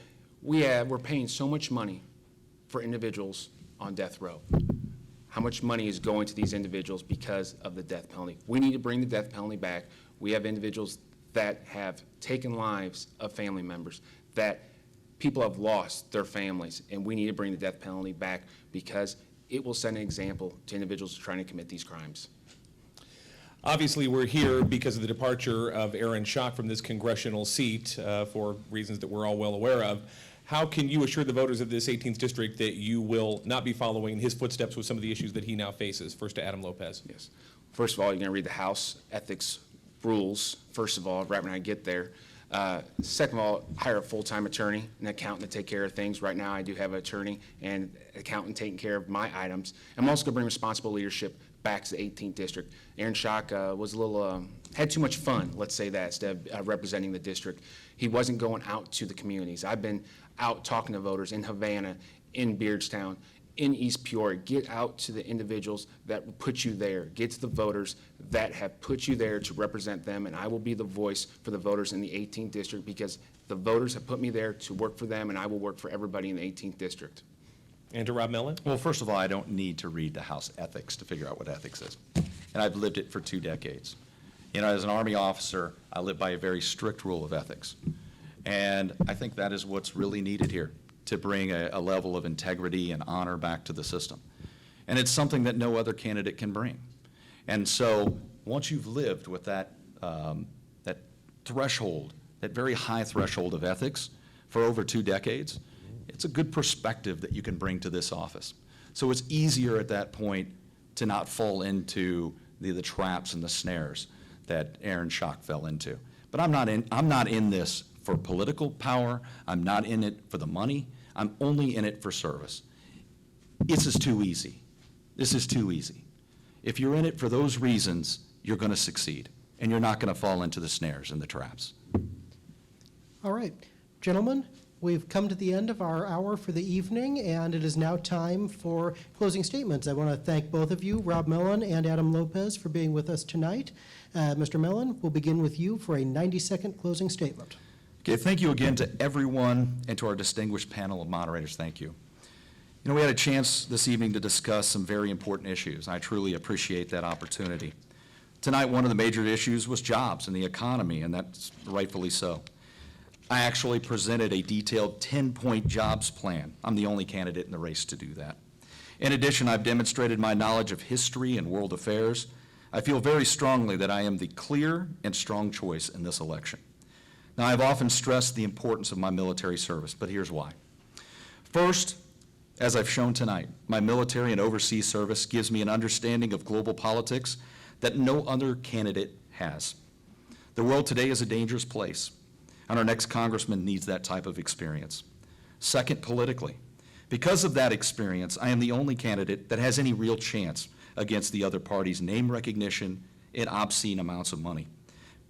we're paying so much money for individuals on death row. How much money is going to these individuals because of the death penalty? We need to bring the death penalty back. We have individuals that have taken lives of family members, that people have lost their families, and we need to bring the death penalty back because it will set an example to individuals trying to commit these crimes. Obviously, we're here because of the departure of Aaron Schock from this congressional seat for reasons that we're all well aware of. How can you assure the voters of this 18th district that you will not be following his footsteps with some of the issues that he now faces? First to Adam Lopez. Yes. First of all, you're going to read the House ethics rules, first of all, right when I get there. Second of all, hire a full-time attorney, an accountant to take care of things. Right now, I do have an attorney and accountant taking care of my items. I'm also going to bring responsible leadership back to the 18th district. Aaron Schock was a little, had too much fun, let's say that, instead of representing the district. He wasn't going out to the communities. I've been out talking to voters in Havana, in Beardstown, in East Peoria. Get out to the individuals that put you there. Get to the voters that have put you there to represent them, and I will be the voice for the voters in the 18th district because the voters have put me there to work for them, and I will work for everybody in the 18th district. And to Rob Mellon. Well, first of all, I don't need to read the House ethics to figure out what ethics is. And I've lived it for 2 decades. You know, as an Army officer, I live by a very strict rule of ethics. And I think that is what's really needed here, to bring a level of integrity and honor back to the system. And it's something that no other candidate can bring. And so once you've lived with that threshold, that very high threshold of ethics for over 2 decades, it's a good perspective that you can bring to this office. So it's easier at that point to not fall into the traps and the snares that Aaron Schock fell into. But I'm not in this for political power. I'm not in it for the money. I'm only in it for service. This is too easy. This is too easy. If you're in it for those reasons, you're going to succeed, and you're not going to fall into the snares and the traps. All right, gentlemen, we've come to the end of our hour for the evening, and it is now time for closing statements. I want to thank both of you, Rob Mellon and Adam Lopez, for being with us tonight. Mr. Mellon, we'll begin with you for a 90-second closing statement. Okay, thank you again to everyone and to our distinguished panel of moderators. Thank you. You know, we had a chance this evening to discuss some very important issues. I truly appreciate that opportunity. Tonight, one of the major issues was jobs and the economy, and that's rightfully so. I actually presented a detailed 10-point jobs plan. I'm the only candidate in the race to do that. In addition, I've demonstrated my knowledge of history and world affairs. I feel very strongly that I am the clear and strong choice in this election. Now, I've often stressed the importance of my military service, but here's why. First, as I've shown tonight, my military and overseas service gives me an understanding of global politics that no other candidate has. The world today is a dangerous place, and our next congressman needs that type of experience. Second, politically, because of that experience, I am the only candidate that has any real chance against the other party's name recognition and obscene amounts of money.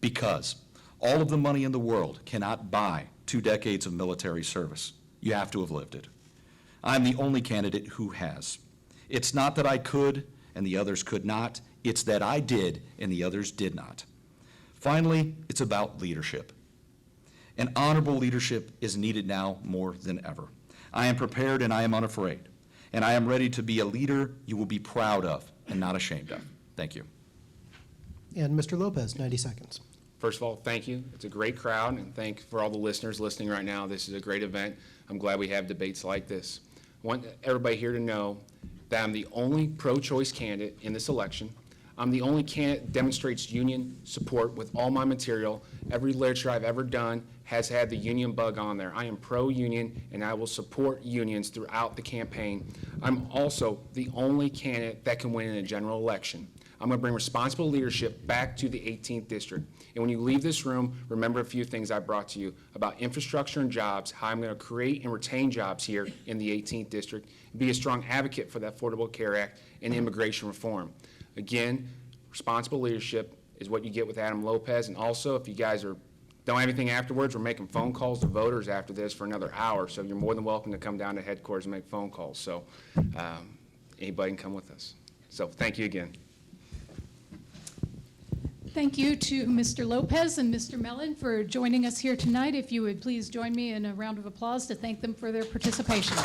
Because all of the money in the world cannot buy 2 decades of military service. You have to have lived it. I'm the only candidate who has. It's not that I could and the others could not. It's that I did and the others did not. Finally, it's about leadership. And honorable leadership is needed now more than ever. I am prepared and I am unafraid. And I am ready to be a leader you will be proud of and not ashamed of. Thank you. And Mr. Lopez, 90 seconds. First of all, thank you. It's a great crowd, and thank for all the listeners listening right now. This is a great event. I'm glad we have debates like this. I want everybody here to know that I'm the only pro-choice candidate in this election. I'm the only candidate that demonstrates union support with all my material. Every literature I've ever done has had the union bug on there. I am pro-union, and I will support unions throughout the campaign. I'm also the only candidate that can win in a general election. I'm going to bring responsible leadership back to the 18th district. And when you leave this room, remember a few things I brought to you about infrastructure and jobs, how I'm going to create and retain jobs here in the 18th district, be a strong advocate for the Affordable Care Act and immigration reform. Again, responsible leadership is what you get with Adam Lopez. And also, if you guys don't have anything afterwards, we're making phone calls to voters after this for another hour. So you're more than welcome to come down to headquarters and make phone calls. So anybody can come with us. So thank you again. Thank you to Mr. Lopez and Mr. Mellon for joining us here tonight. If you would please join me in a round of applause to thank them for their participation.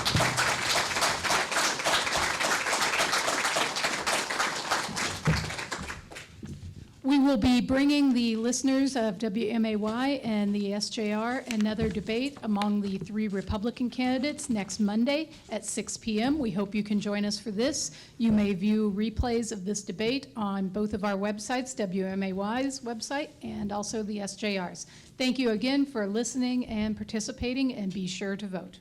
We will be bringing the listeners of WMAY and the SJR another debate among the 3 Republican candidates next Monday at 6 p.m. We hope you can join us for this. You may view replays of this debate on both of our websites, WMAY's website and also the SJR's. Thank you again for listening and participating, and be sure to vote.